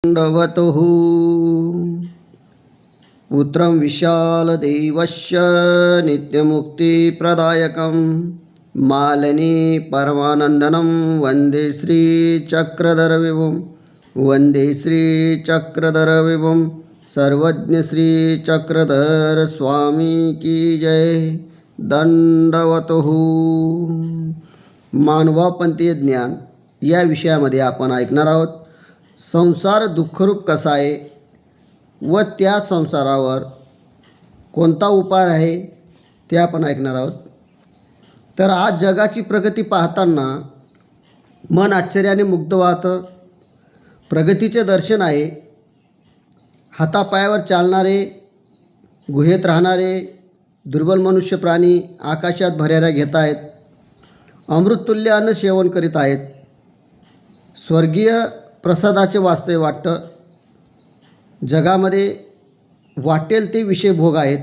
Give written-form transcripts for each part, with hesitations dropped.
दण्डवतुः पुत्रं विशालदेवस्य नित्यमुक्तिप्रदायकं मालिनी परमानन्दनं वन्दे श्रीचक्रधरविभुं सर्वज्ञ श्रीचक्रधर स्वामी की जय। दंडवतुः। मानवापंथीय ज्ञान या विषयामध्ये आपण ऐकणार आहोत। संसार दुःखरूप कसा आहे व त्या संसारावर कोणता उपाय आहे ते आपण ऐकणार आहोत। तर आज जगाची प्रगती पाहताना मन आश्चर्याने मुग्ध वाहतं। प्रगतीचे दर्शन आहे। हातापायावर चालणारे, गुहेत राहणारे दुर्बल मनुष्य प्राणी आकाशात भराऱ्या घेत आहेत। अमृततुल्य अन्न सेवन करीत आहेत। स्वर्गीय प्रसादाचे वास्तव वाटतं। जगामध्ये वाटेल ते विषय भोग आहेत।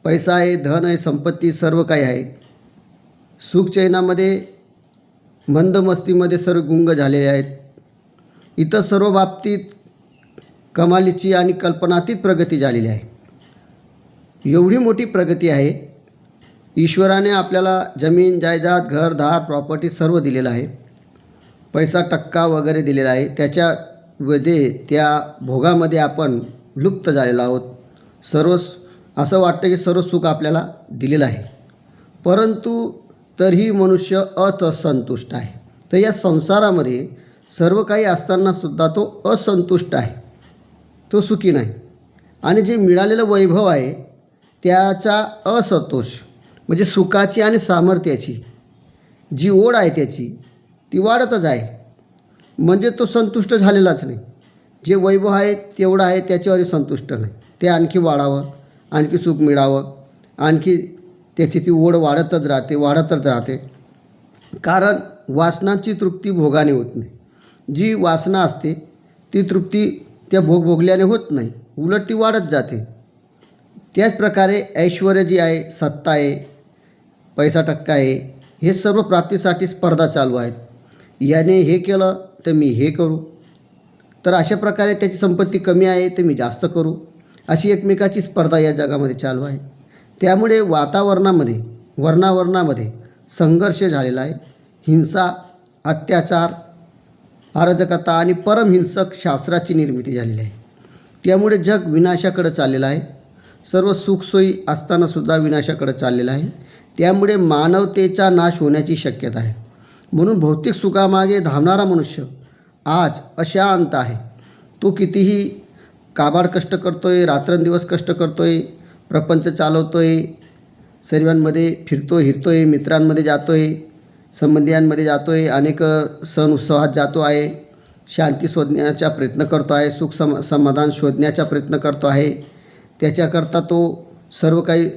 पैसा आहे, धन आहे, संपत्ती सर्व काही आहे। सुखचैनामध्ये मंदमस्तीमध्ये सर्व गुंग झालेले आहेत। इतर सर्व बाबतीत कमालीची आणि कल्पनातीत प्रगती झालेली आहे। एवढी मोठी प्रगती आहे। ईश्वराने आपल्याला जमीन, जायदाद, घरदार, प्रॉपर्टी सर्व दिलेलं आहे। पैसा, टक्का वगैरे दिलेला आहे। त्याच्यामध्ये त्या भोगामध्ये आपण लुप्त झालेलो आहोत। सर्व असं वाटतं की सर्व सुख आपल्याला दिलेलं आहे, परंतु तरीही मनुष्य असंतुष्ट आहे। तर या संसारामध्ये सर्व काही असतानासुद्धा तो असंतुष्ट आहे, तो सुखी नाही। आणि जे मिळालेलं वैभव आहे त्याचा असंतोष म्हणजे सुखाची आणि सामर्थ्याची जी ओढ आहे त्याची ती वाढतच आहे, म्हणजे तो संतुष्ट झालेलाच नाही। जे वैभव आहे तेवढं आहे त्याच्यावरही संतुष्ट नाही। ते आणखी वाढावं, आणखी सुख मिळावं, आणखी त्याची ती ओढ वाढतच राहते। कारण वासनाची तृप्ती भोगाने होत नाही। जी वासना असते ती तृप्ती त्या भोगल्याने होत नाही, उलट ती वाढत जाते। त्याचप्रकारे ऐश्वर्य जी आहे, सत्ता आहे, पैसा, टक्का आहे, हे सर्व प्राप्तीसाठी स्पर्धा चालू आहेत। याने हे केलं तर मी हे करू, तर अशा प्रकारे त्याची संपत्ती कमी आहे तर मी जास्त करू, अशी एकमेकाची स्पर्धा या जगामध्ये चालू आहे। त्यामुळे वर्णामध्ये संघर्ष झालेला आहे। हिंसा, अत्याचार, अराजकता आणि परमहिंसक शास्त्राची निर्मिती झालेली आहे। त्यामुळे जग विनाशाकडे चाललेलं आहे। सर्व सुखसोयी असतानासुद्धा विनाशाकडे चाललेलं आहे। त्यामुळे मानवतेचा नाश होण्याची शक्यता आहे। म्हणून भौतिक सुखामागे धावणारा मनुष्य आज अशांत आहे। तो कितीही काबाड कष्ट करतोय, रात्रंदिवस कष्ट करतोय, प्रपंच चालवतोय, सर्वांमध्ये हिरतोय, मित्रांमध्ये जातोय, संबंधियांमध्ये जातोय, अनेक सण उत्सवात जातो आहे, शांती शोधण्याचा प्रयत्न करतो आहे, सुख समाधान शोधण्याचा प्रयत्न करतो आहे। त्याच्याकरता तो सर्व काही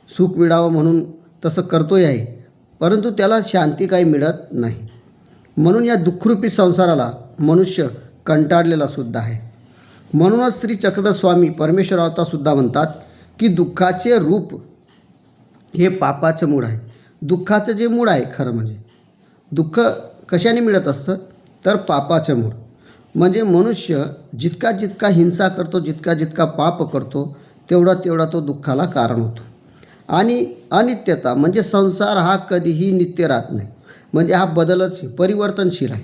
सुख मिळावं म्हणून तसं करतोय आहे, परंतु त्याला शांती काही मिळत नाही। म्हणून या दुःखरूपी संसाराला मनुष्य कंटाळलेला सुद्धा आहे। म्हणूनच श्री चक्रधर स्वामी परमेश्वर अवतारसुद्धा म्हणतात की दुःखाचे रूप हे पापाचं मूळ आहे। दुःखाचं जे मूळ आहे खरं म्हणजे दुःख कशाने मिळत असतं तर पापाचं मूळ। म्हणजे मनुष्य जितका हिंसा करतो, जितका पाप करतो तेवढा तो दुःखाला कारण होतो। आणि अनित्यता म्हणजे संसार हा कधीही नित्य राहत नाही। म्हणजे हा परिवर्तनशील आहे।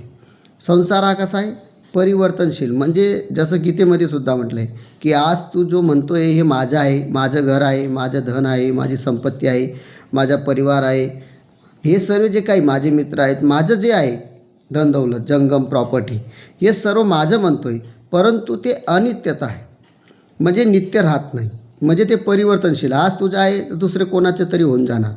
संसार हा कसा आहे? परिवर्तनशील। म्हणजे जसं गीतेमध्ये सुद्धा म्हटलं आहे की आज तू जो म्हणतो आहे हे माझं आहे, माझं घर आहे, माझं धन आहे, माझी संपत्ती आहे, माझा परिवार आहे, हे सर्व जे काही माझे मित्र आहेत, माझं जे आहे धन दौलत, जंगम, प्रॉपर्टी, हे सर्व माझं म्हणतो आहे, परंतु ते अनित्यता आहे। म्हणजे नित्य राहत नाही, म्हणजे ते परिवर्तनशील। आज तुझं आहे दुसरे कोणाचं तरी होऊन जाणार,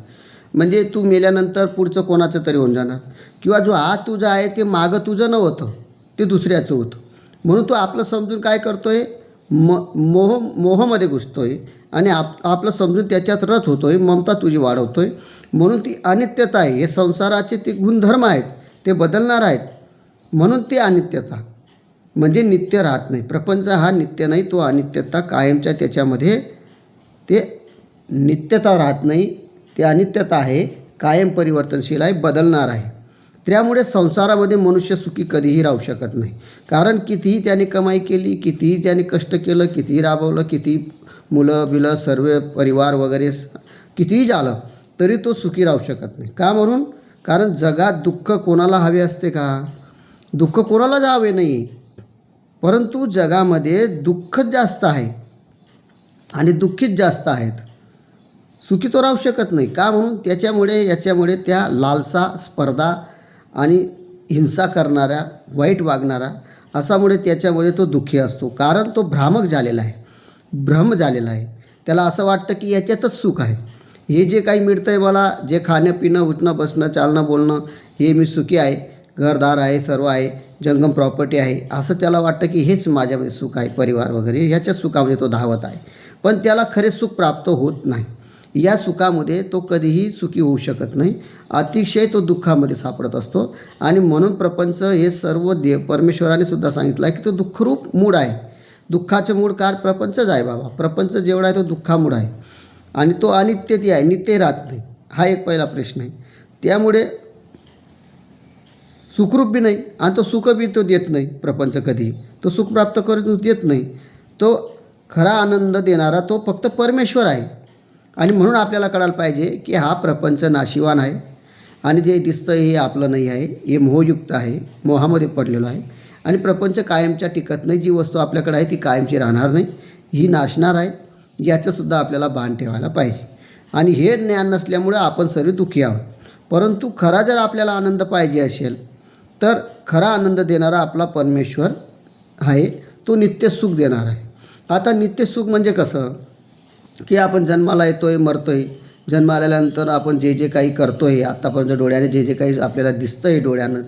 म्हणजे तू मेल्यानंतर पुढचं कोणाचं तरी होऊन जाणार, किंवा जो आज तुझं आहे ते मागं तुझं नव्हतं, ते दुसऱ्याचं होतं। म्हणून तो आपलं समजून काय करतो आहे, मोहमध्ये घुसतो आहे आणि आपलं समजून त्याच्यात रत होतो आहे, ममता तुझी वाढवतो आहे। म्हणून ती अनित्यता आहे। हे संसाराचे ते गुणधर्म आहेत, ते बदलणार आहेत, म्हणून ते अनित्यता म्हणजे नित्य राहत नाही। प्रपंच हा नित्य नाही, तो अनित्यता कायमच्या त्याच्यामध्ये ते नित्यता राहत नाही, ते अनित्यता आहे, कायम परिवर्तनशील आहे, बदलणार आहे। त्यामुळे संसारामध्ये मनुष्य सुखी कधीही राहू शकत नाही. कारण कितीही त्याने कमाई केली, कितीही त्याने कष्ट केलं, कितीही राबवलं, किती मुलं बिलं सर्व परिवार वगैरे कितीही झालं तरी तो सुखी राहू शकत नाही. का म्हणून? कारण जगात दुःख कोणाला हवे असते का? दुःख कोणालाच हवे नाही. परंतु जगामध्ये दुःखच जास्त आहे आणि दुःखीच जास्त आहेत. सुखी तो राहू शकत नाही. का म्हणून? याच्यामुळे त्या लालसा, स्पर्धा आणि हिंसा करणाऱ्या, वाईट वागणारा असामुळे त्याच्यामुळे तो दुःखी असतो. कारण तो भ्रामक झालेला आहे, भ्रम झालेला आहे. त्याला असं वाटतं की याच्यातच सुख आहे. हे जे काही मिळतं आहे मला, जे खाणं पिणं उठणं बसणं चालणं बोलणं, हे मी सुखी आहे, घरदार आहे, सर्व आहे, जंगम प्रॉपर्टी आहे, असं त्याला वाटतं की हेच माझ्यामध्ये सुख आहे, परिवार वगैरे ह्याच्या सुखामध्ये तो धावत आहे. पण त्याला खरे सुख प्राप्त होत नाही. या सुखामध्ये तो कधीही सुखी होऊ शकत नाही. अतिशय तो दुःखामध्ये सापडत असतो. आणि म्हणून प्रपंच हे सर्व परमेश्वराने सुद्धा सांगितलं आहे की तो दुःखरूप मूळ आहे. दुःखाचं मूळ काय? प्रपंचच आहे बाबा. प्रपंच जेवढा आहे तो दुःखामूळ आहे आणि तो अनित्यती आहे, नित्य राहत नाही. हा एक पहिला प्रश्न आहे. त्यामुळे सुखरूप बी नाही आणि तो सुख बी तो देत नाही. प्रपंच कधी तो सुख प्राप्त करून देत नाही. तो खरा आनंद देणारा तो फक्त परमेश्वर आहे. आणि म्हणून आपल्याला कळायला पाहिजे की हा प्रपंच नाशिवान आहे आणि जे दिसतं हे आपलं नाही आहे, हे मोहयुक्त आहे, मोहामध्ये पडलेलं आहे. आणि प्रपंच कायमच्या टिकत नाही. जी वस्तू आपल्याकडे आहे ती कायमची राहणार नाही, ही नाशणार आहे. याचंसुद्धा आपल्याला भान ठेवायला पाहिजे. आणि हे ज्ञान नसल्यामुळे आपण सर्व दुःखी आहोत. परंतु खरा जर आपल्याला आनंद पाहिजे असेल तर खरा आनंद देणारा आपला परमेश्वर आहे, तो नित्य सुख देणार आहे. आता नित्य सुख म्हणजे कसं की आपण जन्माला येतो आहे, मरतो आहे. जन्म आल्यानंतर आपण जे जे काही करतो आहे, आत्तापर्यंत डोळ्याने जे जे काही आपल्याला दिसतं आहे, डोळ्यानं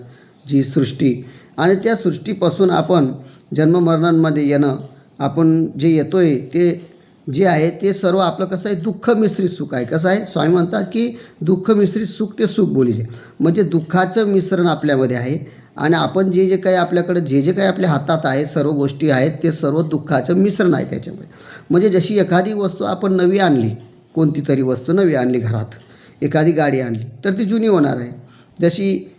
जी सृष्टी, आणि त्या सृष्टीपासून आपण जन्ममरणांमध्ये येणं, आपण जे येतो आहे ते जे आहे ते सर्व आपलं कसं आहे, दुःख मिश्रित सुख आहे. कसं आहे? स्वामी म्हणतात की दुःख मिश्रित सुख ते सुख बोलीचे. म्हणजे दुःखाचं मिश्रण आपल्यामध्ये आहे आणि आपण जे जे काही आपल्याकडे जे जे काही आपल्या हातात आहे, सर्व गोष्टी आहेत, ते सर्व दुःखाचं मिश्रण आहे त्याच्यामध्ये. म्हणजे जशी एखादी वस्तू आपण नवी आणली, कोणती तरी वस्तू नवी आणली घरात, एखादी गाडी आणली तर ती जुनी होणार आहे. जशी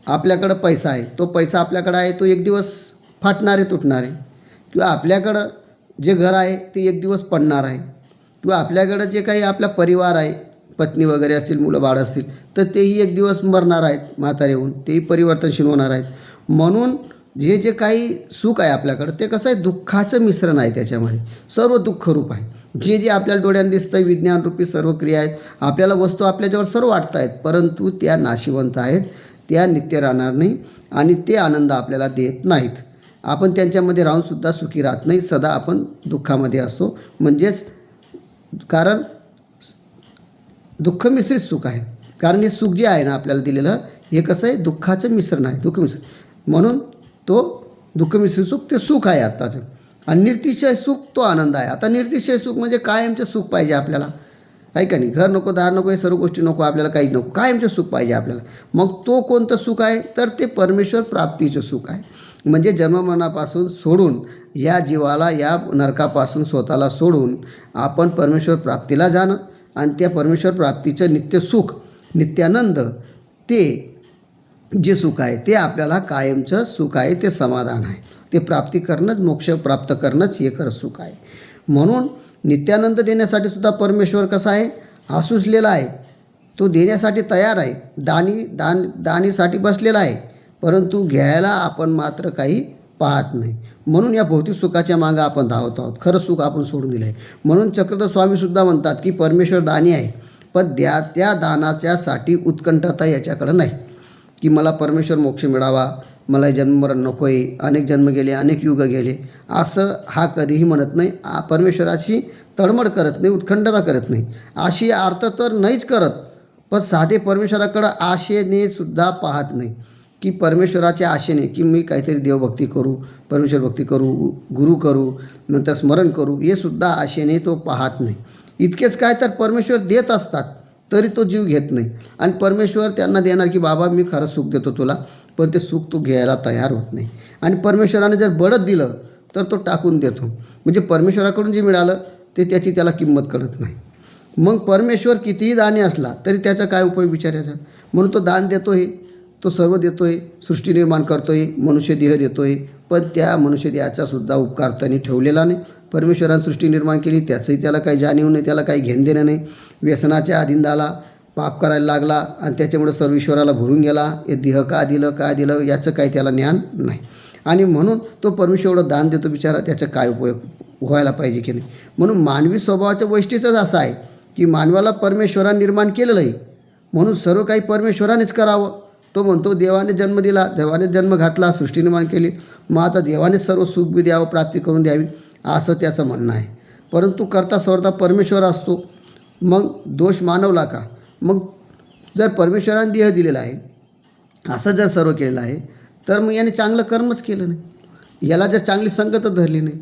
आपल्याकडं पैसा आहे, तो पैसा आपल्याकडं आहे, तो एक दिवस फाटणार आहे, तुटणार आहे. किंवा आपल्याकडं जे घर आहे ते एक दिवस पडणार आहे. किंवा आपल्याकडं जे काही आपला परिवार आहे, पत्नी वगैरे असतील, मुलं बाळ असतील, तर तेही एक दिवस मरणार आहेत, म्हातारे होऊन, तेही परिवर्तनशील होणार आहेत. म्हणून जे जे काही सुख आहे आपल्याकडं ते कसं आहे, दुःखाचं मिश्रण आहे. त्याच्यामध्ये सर्व दुःखरूप आहे. जे जे आपल्याला डोळ्याने दिसतं आहे, विज्ञानरूपी सर्व क्रिया आहेत, आपल्याला वस्तू आपल्याजवळ सर्व वाटत आहेत, परंतु त्या नाशिवंत आहेत, त्या नित्य राहणार नाही आणि ते आनंद आपल्याला देत नाहीत. आपण त्यांच्यामध्ये राहूनसुद्धा सुखी राहत नाही, सदा आपण दुःखामध्ये असतो. म्हणजेच कारण दुःख मिश्रित सुख आहे. कारण हे सुख जे आहे ना आपल्याला दिलेलं, हे कसं आहे, दुःखाचं मिश्रण आहे, दुःख मिश्रण. म्हणून तो दुःख मिश्रित सुख ते सुख आहे आत्ताचं. आणि निरतिशय सुख तो आनंद आहे. आता निरतिशय सुख म्हणजे कायमचं सुख पाहिजे आपल्याला, आहे का नाही? घर नको, दार नको, हे सर्व गोष्टी नको आपल्याला, काहीच नको, कायमचं सुख पाहिजे आपल्याला. मग तो कोणतं सुख आहे? तर ते परमेश्वर प्राप्तीचं सुख आहे. म्हणजे जन्ममरणापासून सोडून, या जीवाला या नरकापासून स्वतःला सोडून आपण परमेश्वर प्राप्तीला जाणं आणि त्या परमेश्वर प्राप्तीचं नित्य सुख, नित्यानंद, ते जे सुख आहे ते आपल्याला कायमचं सुख आहे, ते समाधान आहे. ते प्राप्ती करणंच, मोक्ष प्राप्त करणंच हे खरं सुख आहे. म्हणून नित्यानंद देण्यासाठी सुद्धा परमेश्वर कसा आहे, आसुसलेला आहे. तो देण्यासाठी तयार आहे. दानीसाठी बसलेला आहे. परंतु घ्यायला आपण मात्र काही पाहत नाही. म्हणून या भौतिक सुखाच्या मागं आपण धावत आहोत. खरं सुख आपण सोडून दिलं आहे. म्हणून चक्रधर स्वामीसुद्धा म्हणतात की परमेश्वर दानी आहे, पण त्या दानाच्यासाठी उत्कंठता याच्याकडं नाही की मला परमेश्वर मोक्ष मिळावा, मला जन्ममरण नको आहे, अनेक जन्म गेले, अनेक युग गेले, असं हा कधीही म्हणत नाही. परमेश्वराची तळमळ करत नाही, उत्कंठता करत नाही. अशी अर्थ तर नाहीच करत, पण साधे परमेश्वराकडं आशेने सुद्धा पाहत नाही की परमेश्वराच्या आशेने की मी काहीतरी देवभक्ती करू, परमेश्वर भक्ती करू, गुरु करू, नंतर स्मरण करू, हे सुद्धा आशेने तो पाहत नाही. इतकेच काय तर परमेश्वर देत असतात तरी तो जीव घेत नाही. आणि परमेश्वर त्यांना देणार की बाबा मी खरं सुख देतो तुला, पण ते सुख तो घ्यायला तयार होत नाही. आणि परमेश्वराने जर बळच दिलं तर तो टाकून देतो. म्हणजे परमेश्वराकडून जे मिळालं ते त्याची त्याला किंमत कळत नाही. मग परमेश्वर कितीही दानी असला तरी त्याचा काय उपयोग विचारायचा. म्हणून तो दान देतो हे तो सर्व देतो आहे, सृष्टी निर्माण करतो आहे, मनुष्य देह देतो आहे, पण त्या मनुष्य देहाचासुद्धा उपकार त्यांनी ठेवलेला नाही. परमेश्वराने सृष्टी निर्माण केली, त्याचंही त्याला काही जाणीव नाही, त्याला काही घेणं देणं नाही. व्यसनाच्या अधीन झाला, पाप करायला लागला आणि त्याच्यामुळे सर्व ईश्वराला भरून गेला. हे देह का दिलं याचं काही त्याला ज्ञान नाही. आणि म्हणून तो परमेश्वर एवढं दान देतो बिचारा, त्याचा काय उपयोग व्हायला पाहिजे की नाही. म्हणून मानवी स्वभावाचं वैशिष्ट्यच असं आहे की मानवाला परमेश्वराने निर्माण केलेलं आहे, म्हणून सर्व काही परमेश्वरानेच करावं. तो म्हणतो देवाने जन्म दिला, देवाने जन्म घातला, सृष्टी निर्माण केली, मग आता देवानेच सर्व सुख बी द्यावं, प्राप्ती करून द्यावी, असं त्याचं म्हणणं आहे. परंतु करता स्वतः परमेश्वर असतो, मग दोष मानवला का? मग जर परमेश्वराने देह दिलेला आहे, असं जर सर्व केलेलं आहे, तर मग याने चांगलं कर्मच केलं नाही, याला जर चांगली संगत धरली नाही,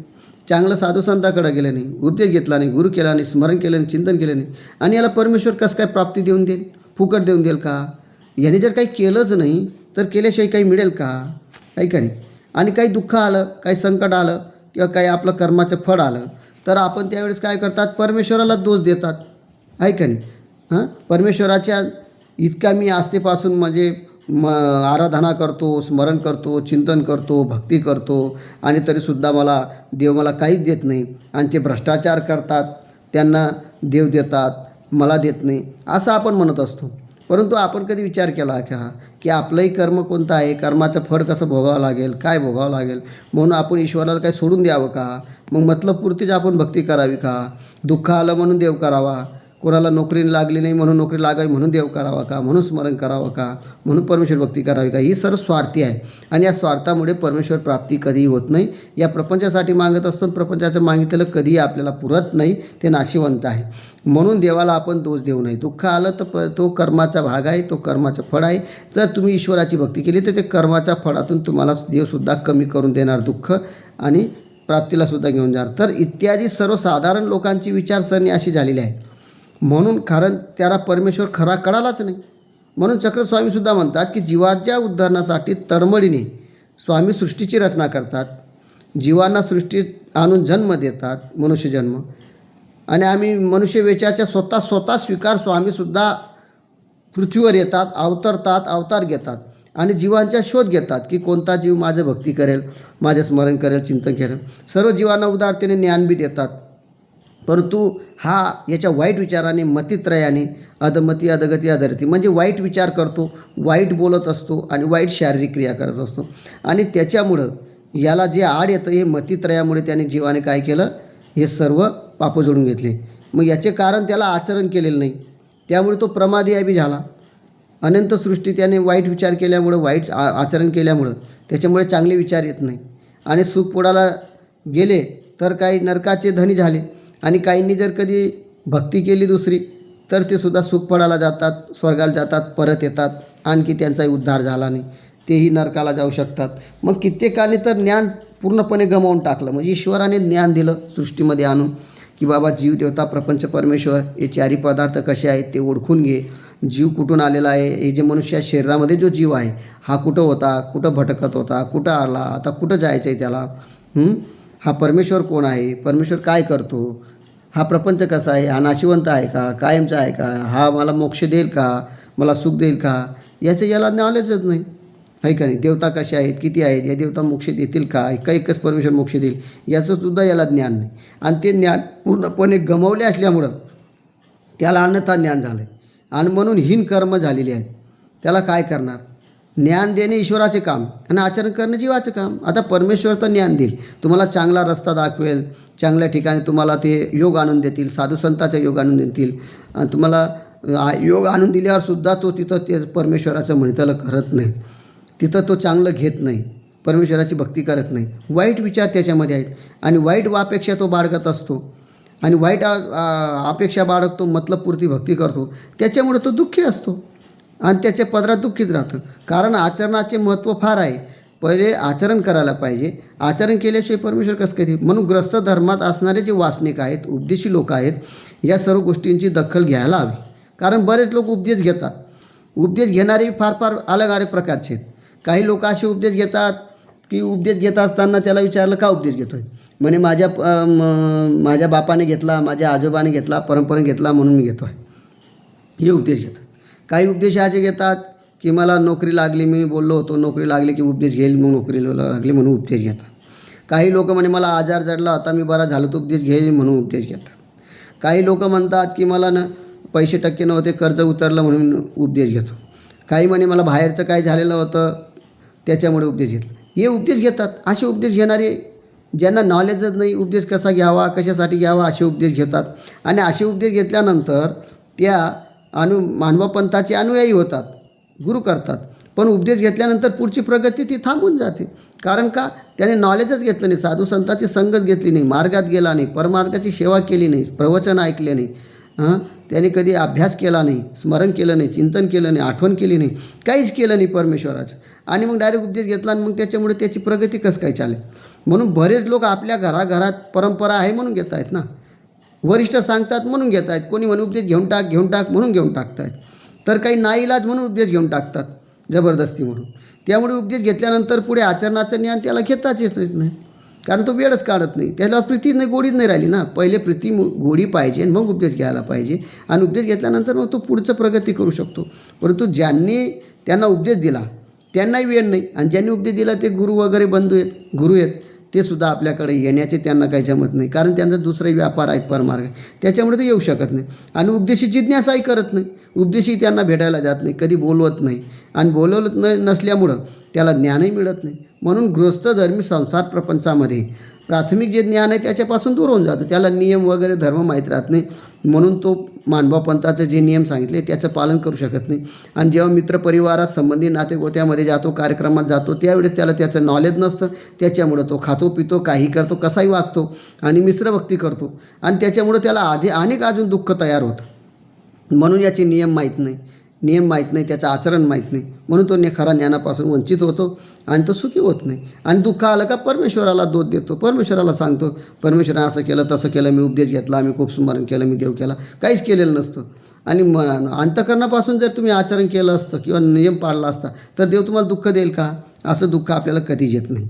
चांगलं साधुसंताकडे गेलं नाही, उपदेश घेतला नाही, गुरु केला नाही, स्मरण केलं नाही, चिंतन केलं नाही, आणि याला परमेश्वर कसं काय प्राप्ती देऊन देईल? फुकट देऊन देईल का? याने जर काही केलंच नाही तर केल्याशिवाय काही मिळेल का? काही का नाही. आणि काही दुःख आलं, काही संकट आलं किंवा काही आपलं कर्माचं फळ आलं तर आपण त्यावेळेस काय करतात? परमेश्वराला दोष देतात, आहे का नाही. परमेश्वराच्या इतका मी आस्थेपासून म्हणजे आराधना करतो, स्मरण करतो, चिंतन करतो, भक्ती करतो, आणि तरीसुद्धा देव मला काहीच देत नाही. आणि ते भ्रष्टाचार करतात, त्यांना देव देतात, मला देत नाही, असं आपण म्हणत असतो. परंतु आपण कधी विचार केला का की आपलंही कर्म कोणतं आहे, कर्माचं फळ कसं भोगावं लागेल, काय भोगावं लागेल, म्हणून आपण ईश्वराला काय सोडून द्यावं का? मग मतलबपुरतीच आपण भक्ती करावी का? दुःख आलं म्हणून देव करावा, कोणाला नोकरी लागली नाही म्हणून नोकरी लागावी म्हणून देव करावा का? म्हणून स्मरण करावं का? म्हणून परमेश्वर भक्ती करावी का? ही सर्व स्वार्थी आहे, आणि या स्वार्थामुळे परमेश्वर प्राप्ती कधीही होत नाही. या प्रपंचासाठी मागत असतो, प्रपंचाचं मागितलेलं कधीही आपल्याला पुरत नाही, ते नाशिवंत आहे. म्हणून देवाला आपण दोष देऊ नये. दुःख आलं तर तो कर्माचा भाग आहे, तो कर्माचं फळ आहे. जर तुम्ही ईश्वराची भक्ती केली तर ते कर्माच्या फळातून तुम्हाला देवसुद्धा कमी करून देणार दुःख, आणि प्राप्तीलासुद्धा घेऊन जाणार. तर इत्यादी सर्वसाधारण लोकांची विचारसरणी अशी झालेली आहे, म्हणून कारण त्याला परमेश्वर खरा कळालाच नाही. म्हणून चक्रस्वामीसुद्धा म्हणतात की जीवाच्या उद्धारणासाठी तळमळीने स्वामी सृष्टीची रचना करतात, जीवांना सृष्टीत आणून जन्म देतात, मनुष्यजन्म, आणि आम्ही मनुष्य वेचाच्या स्वतः स्वीकार स्वामीसुद्धा पृथ्वीवर येतात, अवतरतात, अवतार घेतात, आणि जीवांचा शोध घेतात की कोणता जीव माझं भक्ती करेल, माझं स्मरण करेल, चिंतन करेल. सर्व जीवांना उदारतेने ज्ञान बी देतात. परंतु हा याच्या वाईट विचाराने, मतित्रयाने, अधमती, अधगती, अधरती, म्हणजे वाईट विचार करतो, वाईट बोलत असतो, आणि वाईट शारीरिक क्रिया करत असतो, आणि त्याच्यामुळं याला जे आड येतं हे मतित्रयामुळे त्याने जीवाने काय केलं? हे सर्व पापं जोडून घेतले. मग याचे कारण त्याला आचरण केलेलं नाही, त्यामुळे तो प्रमादी बी झाला. अनंत सृष्टी त्याने वाईट विचार केल्यामुळं, वाईट आचरण केल्यामुळं त्याच्यामुळे चांगले विचार येत नाही, आणि सुख पोडाला गेले तर काही नरकाचे धनी झाले, आणि काहींनी जर कधी भक्ती केली दुसरी तर ते सुद्धा सुख पडायला जातात, स्वर्गाला जातात, परत येतात, आणखी त्यांचाही उद्धार झाला नाही, तेही नरकाला जाऊ शकतात. मग कित्येकाने तर ज्ञान पूर्णपणे गमावून टाकलं. म्हणजे ईश्वराने ज्ञान दिलं सृष्टीमध्ये आणून की बाबा जीव, देवता, प्रपंच, परमेश्वर हे चारी पदार्थ कसे आहेत ते ओळखून घे, जीव कुठून आलेला आहे, हे जे मनुष्य शरीरामध्ये जो जीव आहे हा कुठं होता, कुठं भटकत होता, कुठं आला, आता कुठं जायचं आहे त्याला, हा परमेश्वर कोण आहे, परमेश्वर काय करतो, हा प्रपंच कसा आहे, हा नाशिवंत आहे का, कायमचा आहे का, हा मला मोक्ष देईल का, मला सुख देईल का, याचं याला नॉलेजच नाही, आहे का नाही. देवता कशा आहेत, किती आहेत, या देवता मोक्ष देतील का, एकच परमेश्वर मोक्ष देईल, याचंसुद्धा याला ज्ञान नाही. आणि ते ज्ञान पूर्णपणे गमावले असल्यामुळं त्याला अन्यथा ज्ञान झालं आहे, आणि म्हणून हीन कर्म झालेली आहेत. त्याला काय करणार? ज्ञान देणे ईश्वराचे काम, आणि आचरण करणं जीवाचं काम. आता परमेश्वर तर ज्ञान देईल, तुम्हाला चांगला रस्ता दाखवेल, चांगल्या ठिकाणी तुम्हाला ते योग आणून देतील, साधुसंताचा योग आणून देतील, आणि तुम्हाला योग आणून दिल्यावरसुद्धा तो तिथं ते परमेश्वराचं म्हणताला करत नाही, तिथं तो चांगलं घेत नाही, परमेश्वराची भक्ती करत नाही. वाईट विचार त्याच्यामध्ये आहेत, आणि वाईट अपेक्षा तो बाळगत असतो, आणि वाईट अपेक्षा बाळगतो, मतलबपुरती भक्ती करतो, त्याच्यामुळे तो दुःखी असतो, आणि त्याच्या पदरात दुःखीच राहतं. कारण आचरणाचे महत्त्व फार आहे. पहिले आचरण करायला पाहिजे, आचरण केल्याशिवाय परमेश्वर कसं काय देईल. म्हणून ग्रस्त धर्मात असणारे जे वासनिक आहेत, उपदेशी लोक आहेत, या सर्व गोष्टींची दखल घ्यायला हवी. कारण बरेच लोक उपदेश घेतात, उपदेश घेणारे फार अलग प्रकारचे आहेत. काही लोक असे उपदेश घेतात की उपदेश घेत असताना त्याला विचारलं का उपदेश घेतो आहे, म्हणे माझ्या बापाने घेतला, माझ्या आजोबाने घेतला, परंपरेने घेतला म्हणून मी घेतो आहे, हे उपदेश घेतात. काही उपदेश असे घेतात की मला नोकरी लागली, मी बोललो होतो नोकरी लागली की उपदेश घेईल, मग नोकरीला लागली म्हणून उपदेश घेतात. काही लोक म्हणे मला आजार जडला होता, मी बरा झालो तर उपदेश घेईल म्हणून उपदेश घेतात. काही लोक म्हणतात की मला पैसे टक्के नव्हते, कर्ज उतरलं म्हणून उपदेश घेतो. काही म्हणे मला बाहेरचं काय झालेलं होतं त्याच्यामुळे उपदेश घेतला. हे उपदेश घेतात. असे उपदेश घेणारे ज्यांना नॉलेजच नाही, उपदेश कसा घ्यावा, कशासाठी घ्यावा असे उपदेश घेतात. आणि असे उपदेश घेतल्यानंतर त्या मानवपंथाचे अनुयायी होतात, गुरु करतात. पण उपदेश घेतल्यानंतर पुढची प्रगती ती थांबून जाते. कारण का? त्याने नॉलेजच घेतलं नाही, साधू संतांची संगत घेतली नाही, मार्गात गेला नाही, परमार्गाची सेवा केली नाही, प्रवचन ऐकले नाही, त्याने कधी अभ्यास केला नाही, स्मरण केलं नाही, चिंतन केलं नाही, आठवण केली नाही, काहीच केलं नाही परमेश्वराचं. आणि मग डायरेक्ट उपदेश घेतला आणि मग त्याच्यामुळे त्याची प्रगती कसं काय चालेल? म्हणून बरेच लोक आपल्या घराघरात परंपरा आहे म्हणून घेत आहेत ना, वरिष्ठ सांगतात म्हणून घेत आहेत. कोणी म्हणून उपदेश घेऊन टाक म्हणून घेऊन टाकत आहेत. तर काही नाईलाज म्हणून उपदेश घेऊन टाकतात, जबरदस्ती म्हणून. त्यामुळे उपदेश घेतल्यानंतर पुढे आचरणाचं ज्ञान त्याला घेताच येत नाही, कारण तो वेळच काढत नाही, त्याला प्रीतीच नाही, गोडीच नाही राहिली ना. पहिले प्रीती गोडी पाहिजे आणि मग उपदेश घ्यायला पाहिजे. आणि उपदेश घेतल्यानंतर मग तो पुढचं प्रगती करू शकतो. परंतु ज्यांनी त्यांना उपदेश दिला त्यांनाही वेळ नाही, आणि ज्यांनी उपदेश दिला ते गुरु वगैरे बंधू आहेत, गुरु आहेत, ते सुद्धा आपल्याकडे येण्याचे त्यांना काही जमत नाही, कारण त्यांचा दुसराही व्यापार आहेत, परमार्ग, त्याच्यामुळे ते येऊ शकत नाही. आणि उपदेशी जिज्ञासाही करत नाही, उपदेशी त्यांना भेटायला जात नाही, कधी बोलवत नाही, आणि बोलवत नसल्यामुळं त्याला ज्ञानही मिळत नाही. म्हणून गृहस्थधर्मी संसार प्रपंचामध्ये प्राथमिक जे ज्ञान आहे त्याच्यापासून दूर होऊन जातो, त्याला नियम वगैरे धर्म माहीत राहत नाही. म्हणून तो मानवा पंथाचे जे नियम सांगितले त्याचं पालन करू शकत नाही. आणि जेव्हा मित्रपरिवारात संबंधी नातेगोत्यामध्ये जातो, कार्यक्रमात जातो, त्यावेळेस त्याला त्याचं नॉलेज नसतं, त्याच्यामुळं तो खातो पितो, काही करतो, कसाही वागतो आणि मिश्रभक्ती करतो, आणि त्याच्यामुळं त्याला अनेक अजून दुःख तयार होतं. म्हणून याचे नियम माहीत नाही, त्याचं आचरण माहीत नाही, म्हणून तो खरा ज्ञानापासून वंचित होतो आणि तो सुखी होत नाही. आणि दुःख आलं का परमेश्वराला दोष देतो, परमेश्वराला सांगतो, परमेश्वराने असं केलं तसं केलं, मी उपदेश घेतला, मी खूप स्मरण केलं, मी देव केला, काहीच केलेलं नसतं. आणि अंतःकरणापासून जर तुम्ही आचरण केलं असतं किंवा नियम पाळला असता तर देव तुम्हाला दुःख देईल का? असं दुःख आपल्याला कधीच येत नाही.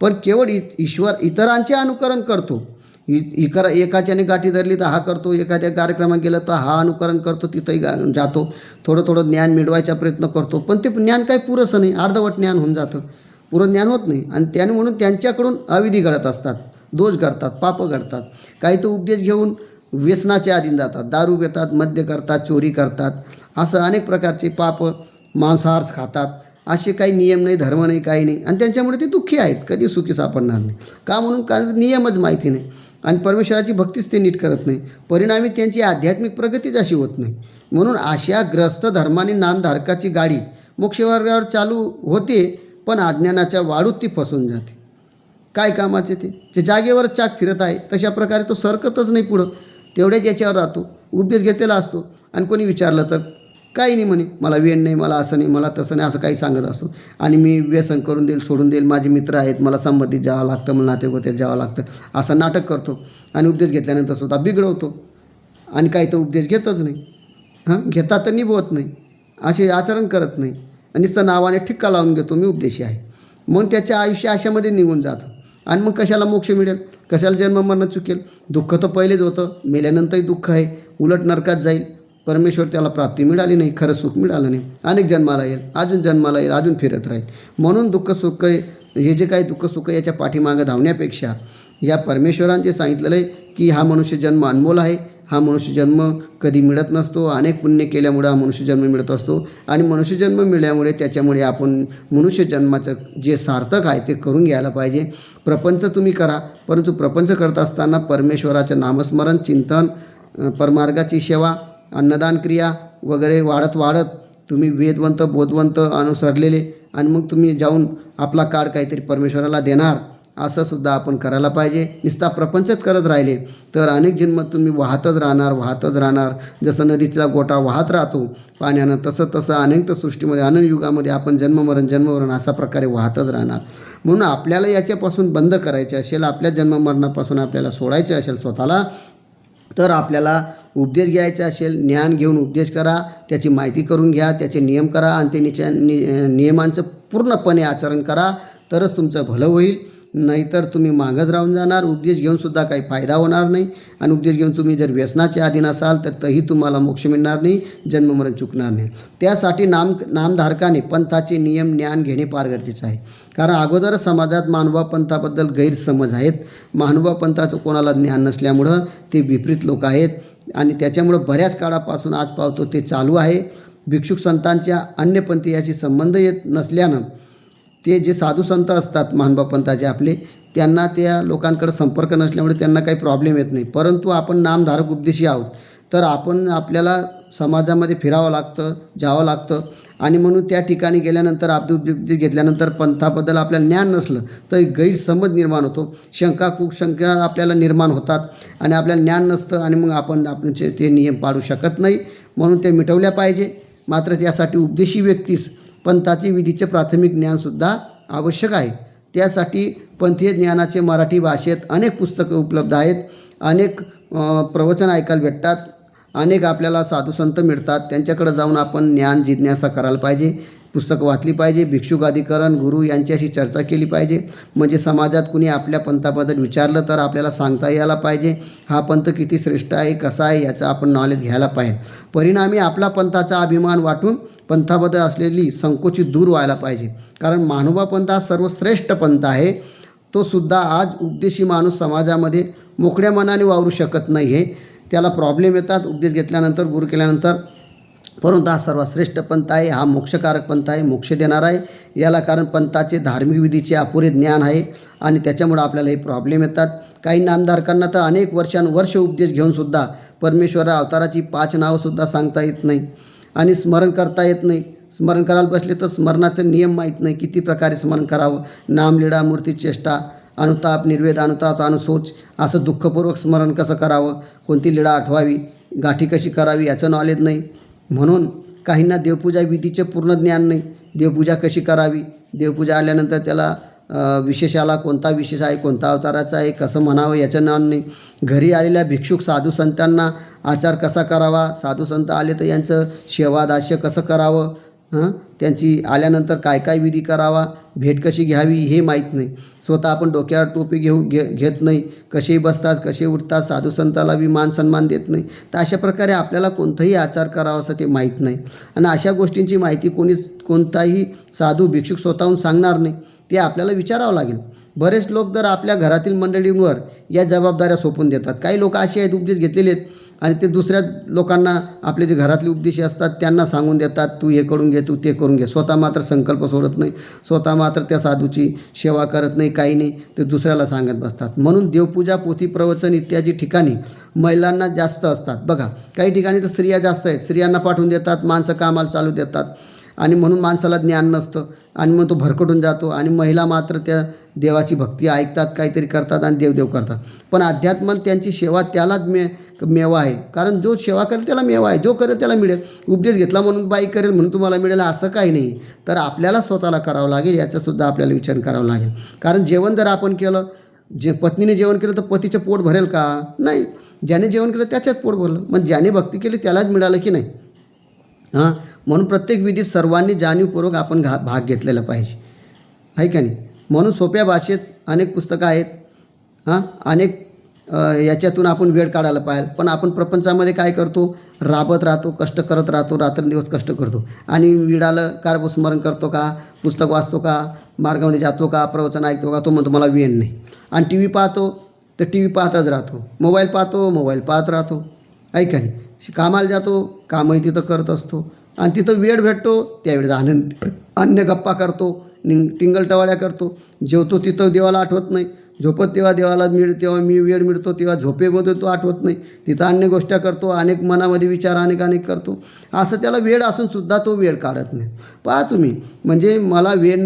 पण केवळ ईश्वर इतरांचे अनुकरण करतो. एकाच्याने गाठी धरली तर हा करतो, एखाद्या कार्यक्रमात गेलं तर हा अनुकरण करतो, तिथंही जातो, थोडं ज्ञान मिळवायचा प्रयत्न करतो, पण ते ज्ञान काही पुरेसं नाही, अर्धवट ज्ञान होऊन जातं, पुरं ज्ञान होत नाही. आणि त्याने म्हणून त्यांच्याकडून अविधी घडत असतात, दोष घडतात, पापं घडतात. काही तो उपदेश घेऊन व्यसनाच्या अधीन जातात, दारू पितात, मद्य करतात, चोरी करतात, असं अनेक प्रकारचे पाप, मांसाहार खातात. असे काही नियम नाही, धर्म नाही, काही नाही, आणि त्यांच्यामुळे ते दुःखी आहेत, कधी सुखी सापडणार नाही. का? म्हणून कारण नियमच माहिती नाही आणि परमेश्वराची भक्तीच ते नीट करत नाही. परिणामी त्यांची आध्यात्मिक प्रगतीच अशी होत नाही. म्हणून अशा ग्रस्त धर्माने नामधारकाची गाडी मोक्षमार्गावर चालू होते, पण अज्ञानाच्या वाळूत ती फसून जाते. काय कामाचे ते जागेवर चाक फिरत आहे तशा प्रकारे तो सरकतच नाही पुढं, तेवढ्याच याच्यावर राहतो. उपदेश घेतलेला असतो आणि कोणी विचारलं तर काही नाही म्हणे, मला वेळ नाही, मला असं नाही, मला तसं नाही, असं काही सांगत असतो. आणि मी व्यसन करून देईल, सोडून देईल, माझे मित्र आहेत, मला संमतीत जावं लागतं, मला नातेगोत्यात जावं लागतं, असं नाटक करतो. आणि उपदेश घेतल्यानंतर स्वतः बिघडवतो आणि काही तो उपदेश घेतच नाही, घेता तर निभवत नाही, असे आचरण करत नाही, आणि नुसतं नावाने ठिक्का लावून घेतो मी उपदेशी आहे. मग त्याच्या आयुष्य अशामध्ये निघून जातं. आणि मग कशाला मोक्ष मिळेल, कशाला जन्म मरण चुकेल? दुःख तर पहिलेच होतं, मेल्यानंतरही दुःख आहे, उलट नरकात जाईल, परमेश्वर त्याला प्राप्ती मिळाली नाही, खरं सुख मिळालं नाही, अनेक जन्माला येईल, अजून जन्माला येईल, अजून फिरत राहील. म्हणून दुःख सुख हे जे काही दुःख सुख याच्या पाठीमागं धावण्यापेक्षा या परमेश्वरांचे सांगितलेलं आहे की हा मनुष्यजन्म अनमोल आहे, हा मनुष्यजन्म कधी मिळत नसतो, अनेक पुण्य केल्यामुळे हा मनुष्यजन्म मिळत असतो. आणि मनुष्यजन्म मिळाल्यामुळे त्याच्यामुळे आपण मनुष्यजन्माचं जे सार्थक आहे ते करून घ्यायला पाहिजे. प्रपंच तुम्ही करा, परंतु प्रपंच करत असताना परमेश्वराचं नामस्मरण, चिंतन, परमार्गाची सेवा, अन्नदान क्रिया वगैरे वाढत तुम्ही वेदवंत बोधवंत अनुसरलेले, आणि मग तुम्ही जाऊन आपला काळ काहीतरी परमेश्वराला देणार, असं सुद्धा आपण करायला पाहिजे. नुसता प्रपंचच करत राहिले तर अनेक जन्म तुम्ही वाहतच राहणार. जसं नदीचा गोटा वाहत राहतो पाण्यानं, तसं अनेक सृष्टीमध्ये अनेक युगामध्ये आपण जन्ममरण अशा प्रकारे वाहतच राहणार. म्हणून आपल्याला याच्यापासून बंद करायचे असेल, आपल्या जन्ममरणापासून आपल्याला सोडायचे असेल स्वतःला, तर आपल्याला उपदेश घ्यायचा असेल, ज्ञान घेऊन उपदेश करा, त्याची माहिती करून घ्या, त्याचे नियम करा आणि ते नियमांचं पूर्णपणे आचरण करा, तरच तुमचं भलं होईल. नाहीतर तुम्ही मागच राहून जाणार. उपदेश घेऊनसुद्धा काही फायदा होणार नाही. आणि उपदेश घेऊन तुम्ही जर व्यसनाचे अधीन असाल तर तरी तुम्हाला मोक्ष मिळणार नाही, जन्ममरण चुकणार नाही. त्यासाठी नामधारकाने पंथाचे नियम ज्ञान घेणे फार गरजेचं आहे. कारण अगोदर समाजात महानुभाव पंथाबद्दल गैरसमज आहेत. महानुभाव पंथाचं कोणाला ज्ञान नसल्यामुळं ते विपरीत लोक आहेत आणि त्याच्यामुळं बऱ्याच काळापासून आज पाहतो ते चालू आहे. भिक्षुक संतांच्या अन्य पंथीयाशी संबंध येत नसल्यानं ते जे साधू संत असतात महानुभाव पंथाचे आपले, त्यांना त्या लोकांकडे संपर्क नसल्यामुळे त्यांना काही प्रॉब्लेम येत नाही. परंतु आपण नामधारक उपदेशी आहोत तर आपल्याला समाजामध्ये फिरावं लागतं, जावं लागतं. आणि म्हणून त्या ठिकाणी गेल्यानंतर उपदेश घेतल्यानंतर पंथाबद्दल आपल्याला ज्ञान नसलं तर गैरसमज निर्माण होतो, कुशंका आपल्याला निर्माण होतात आणि आपल्याला ज्ञान नसतं आणि मग आपण ते नियम पाळू शकत नाही. म्हणून ते मिटवल्या पाहिजे. मात्र त्यासाठी उपदेशी व्यक्तीस पंथाचे विधीचे प्राथमिक ज्ञानसुद्धा आवश्यक आहे. त्यासाठी पंथीय ज्ञानाचे मराठी भाषेत अनेक पुस्तकं उपलब्ध आहेत. अनेक प्रवचन ऐकायला भेटतात. अनेक आपल्याला साधुसंत मिळतात. त्यांच्याकडे जाऊन आपण ज्ञान जिज्ञासा करायला पाहिजे, पुस्तकं वाचली पाहिजे, भिक्षुक अधिकरण गुरु यांच्याशी चर्चा केली पाहिजे. म्हणजे समाजात कुणी आपल्या पंथाबद्दल विचारलं तर आपल्याला सांगता यायला पाहिजे हा पंथ किती श्रेष्ठ आहे, कसा आहे याचं आपण नॉलेज घ्यायला पाहिजे. परिणामी आपला पंथाचा अभिमान वाटून पंथाबद्दल असलेली संकोची दूर व्हायला पाहिजे. कारण महानुभाव पंथ हा सर्वश्रेष्ठ पंथ आहे. तो सुद्धा आज उपदेशी माणूस समाजामध्ये मोकळ्या मनाने वावरू शकत नाही आहे. त्याला प्रॉब्लेम येतात उपदेश घेतल्यानंतर, गुरु केल्यानंतर. परंतु हा सर्वश्रेष्ठ पंथ आहे, हा मोक्षकारक पंथ आहे, मोक्ष देणार आहे. याला कारण पंथाचे धार्मिक विधीचे अपुरे ज्ञान आहे आणि त्याच्यामुळं आपल्याला हे प्रॉब्लेम येतात. काही नामधारकांना तर अनेक वर्ष उपदेश घेऊनसुद्धा परमेश्वर अवताराची 5 नावंसुद्धा सांगता येत नाही आणि स्मरण करता येत नाही. स्मरण करायला बसले तर स्मरणाचे नियम माहीत नाही, किती प्रकारे स्मरण करावं. नामलीळा, मूर्ती चेष्टा, अनुताप, निर्वेद, अनुताप, अनुशोच असं दुःखपूर्वक स्मरण कसं करावं, कोणती लीळा आठवावी, गाठी कशी करावी याचं नॉलेज नाही. म्हणून काहींना देवपूजा विधीचे पूर्ण ज्ञान नाही. देवपूजा कशी करावी, देवपूजा आल्यानंतर त्याला विशेष आला, कोणता विशेष आहे, कोणता अवताराचा आहे, कसं म्हणावं याचं ज्ञान नाही. घरी आलेल्या भिक्षुक साधू संतांना आचार कसा करावा, साधू संत आले तर यांचं सेवादास्य कसं करावं, त्यांची आल्यानंतर काय काय विधी करावा, भेट कशी घ्यावी हे माहीत नाही. स्वतः आपण डोक्यावर टोपी घेत नाही, कसेही बसतात, कसे उठतात, साधू संताला बी मान सन्मान देत नाही. तर अशा प्रकारे आपल्याला कोणताही आचार करावा असं ते माहीत नाही. आणि अशा गोष्टींची माहिती कोणताही साधू भिक्षुक स्वतःहून सांगणार नाही, ते आपल्याला विचारावं लागेल. बरेच लोक तर आपल्या घरातील मंडळींवर या जबाबदाऱ्या सोपून देतात. काही लोक असे आहेत उपदेश घेतलेले आहेत आणि ते दुसऱ्या लोकांना आपले जे घरातले उपदेशी असतात त्यांना सांगून देतात, तू हे करून घे, तू ते करून घे. स्वतः मात्र संकल्प सोडत नाही, स्वतः मात्र त्या साधूची सेवा करत नाही, काही नाही, ते दुसऱ्याला सांगत बसतात. म्हणून देवपूजा, पोथी, प्रवचन इत्यादी ठिकाणी महिलांना जास्त असतात. बघा काही ठिकाणी तर स्त्रिया जास्त आहेत, स्त्रियांना पाठवून देतात, माणसं कामाला चालू देतात आणि म्हणून माणसाला ज्ञान नसतं आणि मग तो भरकटून जातो आणि महिला मात्र त्या देवाची भक्ती ऐकतात, काहीतरी करतात आणि देवदेव करतात. पण अध्यात्मात त्यांची सेवा त्यालाच मेवा आहे. कारण जो सेवा करेल त्याला मेवा आहे, जो करेल त्याला मिळेल. उपदेश घेतला म्हणून बाई करेल म्हणून तुम्हाला मिळेल असं काही नाही. तर आपल्याला स्वतःला करावं लागेल, याचासुद्धा आपल्याला विचार करावा लागेल. कारण जेवण जर आपण केलं, पत्नीने जेवण केलं तर पतीचं पोट भरेल का? नाही. ज्याने जेवण केलं त्याच्याच पोट भरलं. मग ज्याने भक्ती केली त्यालाच मिळालं की नाही. म्हणून प्रत्येक विधीत सर्वांनी जाणीवपूर्वक आपण भाग घेतलेला पाहिजे, आहे का नाही. म्हणून सोप्या भाषेत अनेक पुस्तकं आहेत, अनेक याच्यातून आपण वेळ काढायला पाहिजे. पण आपण प्रपंचामध्ये काय करतो, राबत राहतो, कष्ट करत राहतो, रात्रंदिवस कष्ट करतो आणि विडालं कार स्मरण करतो का, पुस्तक वाचतो का, मार्गामध्ये जातो का, प्रवचन ऐकतो का, तो म्हणतो मला वेळ नाही. आणि टी व्ही पाहतो तर टी व्ही पाहतच राहतो, मोबाईल पाहतो, मोबाईल पाहत राहतो, आहे का नाही. कामाला जातो, कामही तिथं करत असतो आणि तिथं वेळ भेटतो त्यावेळेस अन्य गप्पा करतो, टिंगलटवाळ्या करतो. जेवतो तिथं देवाला आठवत नाही, झोपत तेव्हा देवाला तेव्हा वेळ मिळतो तेव्हा झोपेमध्ये तो आठवत नाही, तिथं अन्य गोष्टी करतो, अनेक मनामध्ये विचार अनेक करतो. असं त्याला वेळ असूनसुद्धा तो वेळ काढत नाही. पहा तुम्ही, म्हणजे मला वेळ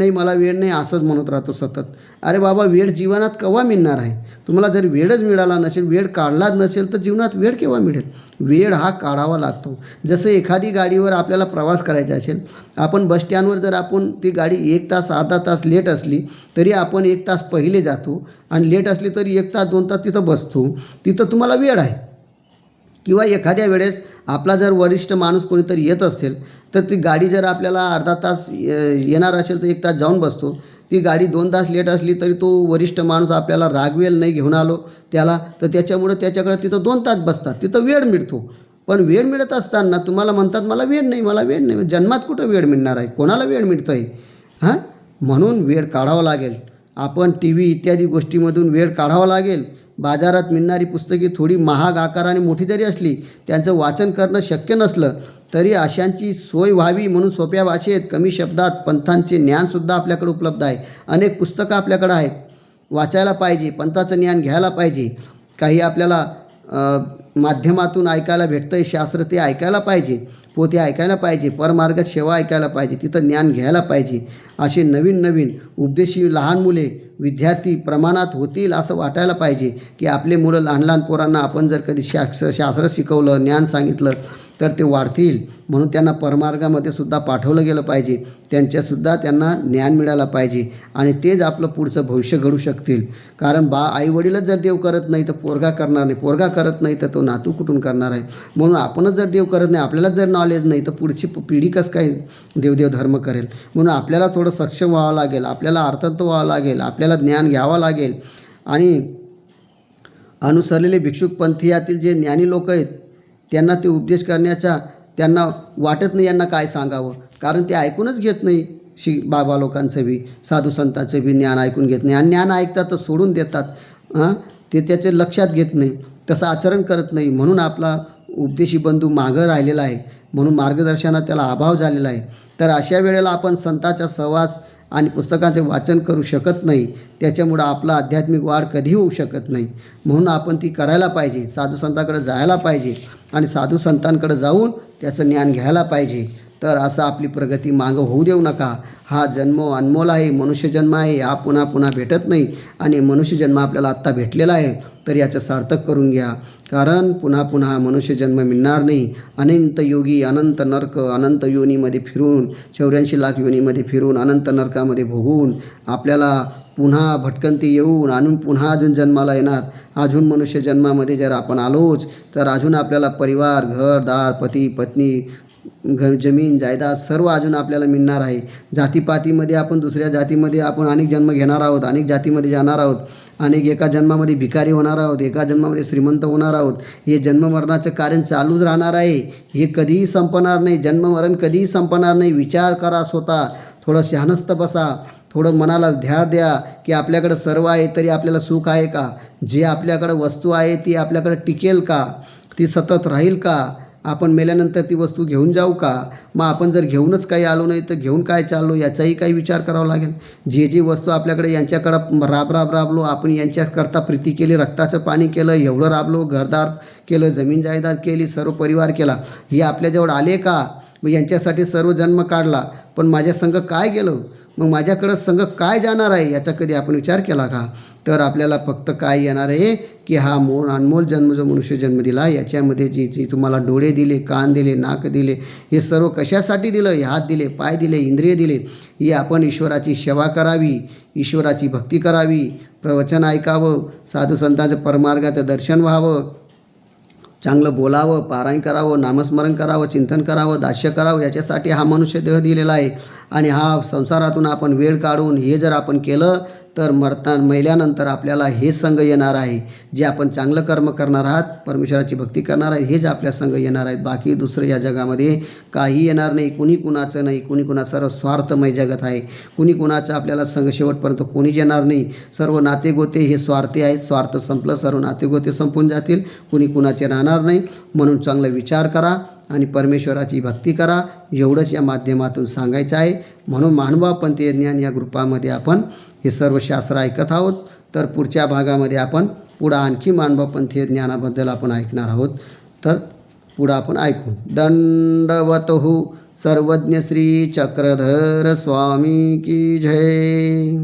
नाही असंच म्हणत राहतो सतत. अरे बाबा, वेळ जीवनात केव्हा मिळणार आहे? तुम्हाला जर वेळच मिळाला नसेल, वेळ काढलाच नसेल तर जीवनात वेळ केव्हा मिळेल? वेळ हा काढावा लागतो. जसं एखादी गाडीवर आपल्याला प्रवास करायचा असेल, आपण बस स्टँडवर जर आपण ती गाडी 1 तास अर्धा तास लेट असली तरी आपण 1 तास पहिले जातो आणि लेट असली तरी 1 तास 2 तास तिथं बसतो. तिथं तुम्हाला वेळ आहे. किंवा एखाद्या वेळेस आपला जर वरिष्ठ माणूस कोणीतरी येत असेल तर ती गाडी जर आपल्याला अर्धा तास येणार असेल तर 1 तास जाऊन बसतो. ती गाडी 2 तास लेट असली तरी तो वरिष्ठ माणूस आपल्याला रागवेल, नाही घेऊन आलो त्याला, तर त्याच्यामुळे त्याच्याकडे तिथं 2 तास बसतात, तिथं वेळ मिळतो. पण वेळ मिळत असताना तुम्हाला म्हणतात मला वेळ नाही, मला वेळ नाही. जन्मात कुठं वेळ मिळणार आहे, कोणाला वेळ मिळतो आहे? हां, म्हणून वेळ काढावा लागेल. आपण टी व्ही इत्यादी गोष्टीमधून वेळ काढावा लागेल. बाजारात मिळणारी पुस्तके थोडी महाग आकाराने मोठी जरी असली, त्यांचं वाचन करणं शक्य नसलं तरी अशांची सोय व्हावी म्हणून सोप्या भाषेत कमी शब्दात पंथांचे ज्ञानसुद्धा आपल्याकडे उपलब्ध आहे. अनेक पुस्तकं आपल्याकडं आहेत, वाचायला पाहिजे, पंथाचं ज्ञान घ्यायला पाहिजे. काही आपल्याला माध्यमातून ऐकायला भेटतं आहे शास्त्र, ते ऐकायला पाहिजे, पोते ऐकायला पाहिजे, परमार्गात सेवा ऐकायला पाहिजे, तिथं ज्ञान घ्यायला पाहिजे. असे नवीन नवीन उपदेशी लहान मुले विद्यार्थी प्रमाणात होतील असं वाटायला पाहिजे की आपले मुलं लहान लहान पोरांना आपण जर कधी शास्त्र शिकवलं, ज्ञान सांगितलं तर ते वाढतील. म्हणून त्यांना परमार्गामध्ये सुद्धा पाठवलं गेलं पाहिजे, त्यांना ज्ञान मिळायला पाहिजे आणि तेच आपलं पुढचं भविष्य घडू शकतील. कारण आईवडीलच जर देव करत नाही तर पोरगा करणार नाही, पोरगा करत नाही तर तो नातू कुठून करणार आहे. म्हणून आपणच जर देव करत नाही, आपल्याला जर नॉलेज नाही तर पुढची पिढी कसं काय देवदेव धर्म करेल. म्हणून आपल्याला थोडं सक्षम व्हावं लागेल, आपल्याला अर्थत्व व्हावं लागेल, आपल्याला ज्ञान घ्यावं लागेल. आणि अनुसरलेले भिक्षुक पंथीयातील जे ज्ञानी लोक आहेत त्यांना ते उपदेश करण्याचा त्यांना वाटत नाही यांना काय सांगावं, कारण ते ऐकूनच घेत नाही. बाबा लोकांचं बी, साधू संतांचं बी ज्ञान ऐकून घेत नाही आणि ज्ञान ऐकतात तर सोडून देतात. ते त्याचे लक्षात घेत नाही, तसं आचरण करत नाही. म्हणून आपला उपदेशी बंधू मागं राहिलेला आहे, म्हणून मार्गदर्शनात त्याला अभाव झालेला आहे. तर अशा वेळेला आपण संतांचा सहवास आणि पुस्तकांचे वाचन करू शकत नाही, त्याच्यामुळं आपला आध्यात्मिक वाढ कधीही होऊ शकत नाही. म्हणून आपण ती करायला पाहिजे, साधू संतांकडे जायला पाहिजे आणि साधू संतांकडे जाऊन त्याचं ज्ञान घ्यायला पाहिजे. तर असं आपली प्रगती मागं होऊ देऊ नका. हा जन्म अनमोल आहे, मनुष्यजन्म आहे, हा पुन्हा पुन्हा भेटत नाही आणि मनुष्यजन्म आपल्याला आत्ता भेटलेला आहे, तर याचं सार्थक करून घ्या. कारण पुन्हा पुन्हा मनुष्यजन्म मिळणार नाही. अनंत योगी, अनंत नरक, अनंत योनीमध्ये फिरून, 84 लाख योनीमध्ये फिरून, अनंत नरकामध्ये भोगून आपल्याला पुन्हा भटकंती येऊन अजून पुन्हा अजून जन्माला येणार. अजून मनुष्य जन्मामध्ये जर आपण आलोच तर अजून आपल्याला परिवार, घरदार, पती पत्नी, जमीन जायदाद सर्व अजून आपल्याला मिळणार आहे. जातीपातीमध्ये आपण दुसऱ्या जातीमध्ये आपण अनेक जन्म घेणार आहोत, अनेक जातीमध्ये जाणार आहोत, एका जन्मामध्ये भिकारी होणार आहोत, एका जन्मामध्ये श्रीमंत होणार आहोत. हे जन्ममरणाचं कारण चालूच राहणार आहे, हे कधीही संपणार नाही. जन्ममरण कधीही संपणार नाही. विचार करा स्वतः, थोडं शहाणस्त बसा, थोडं मनाला ध्यान द्या की आपल्याकडं सर्व आहे तरी आपल्याला सुख आहे का? जे आपल्याकडं वस्तू आहे ती आपल्याकडं टिकेल का? ती सतत राहील का? आपण मेल्यानंतर ती वस्तू घेऊन जाऊ का? मग आपण जर घेऊनच काही आलो नाही तर घेऊन काय चाललो याचाही काही विचार करावा लागेल. जी वस्तू आपल्याकडे यांच्याकडं राबलो, आपण यांच्याकरता प्रीती केली, रक्ताचं पाणी केलं, एवढं राबलो, घरदार केलं, जमीन जायदाद केली, सर्व परिवार केला, ही आपल्याजवळ आले का? मग यांच्यासाठी सर्व जन्म काढला, पण माझ्या संग काय गेलं? मग माझ्याकडं संग काय जाणार आहे याचा कधी आपण विचार केला का? तर आपल्याला फक्त काय येणार आहे की हा अनमोल जन्म जो मनुष्य जन्म दिला, याच्यामध्ये जी तुम्हाला डोळे दिले, कान दिले, नाक दिले, हे सर्व कशासाठी दिलं? हे हात दिले, पाय दिले, इंद्रिय दिले, ही आपण ईश्वराची सेवा करावी, ईश्वराची भक्ती करावी, प्रवचन ऐकावं, साधू संतांचं परमार्गाचं दर्शन व्हावं, चांगलं बोलावं, पारायण करावं, नामस्मरण करावं, चिंतन करावं, दास्य करावं, याच्यासाठी हा मनुष्य देह दिलेला आहे. आणि हा संसारातून आपण वेळ काढून हे जर आपण केलं तर मेल्यानंतर आपल्याला हे संग येणार आहे. जे आपण चांगलं कर्म करणार आहात, परमेश्वराची भक्ती करणार आहे, हेच आपल्या संग येणार आहेत. बाकी दुसरं या जगामध्ये काही येणार नाही. कुणी कुणाचं नाही, कुणी कुणाचं, सर्व स्वार्थमय जगत आहे. कुणी कुणाचं आपल्याला संग शेवटपर्यंत कोणीच येणार नाही. सर्व नातेगोते हे स्वार्थी आहेत. स्वार्थ संपलं, सर्व नातेगोते संपून जातील, कुणी कुणाचे राहणार नाही. म्हणून चांगला विचार करा आणि परमेश्वराची भक्ती करा, एवढंच या माध्यमातून सांगायचं आहे. म्हणून महानुभाव पंथीय ज्ञान या ग्रुपामध्ये आपण हे सर्व शास्त्र ऐकत आहोत. तर पुढच्या भागामध्ये आपण पुढं आणखी महानुभाव पंथीय ज्ञानाबद्दल आपण ऐकणार आहोत. तर पुढं आपण ऐकू. दंडवतहु सर्वज्ञ श्री चक्रधर स्वामी की जय.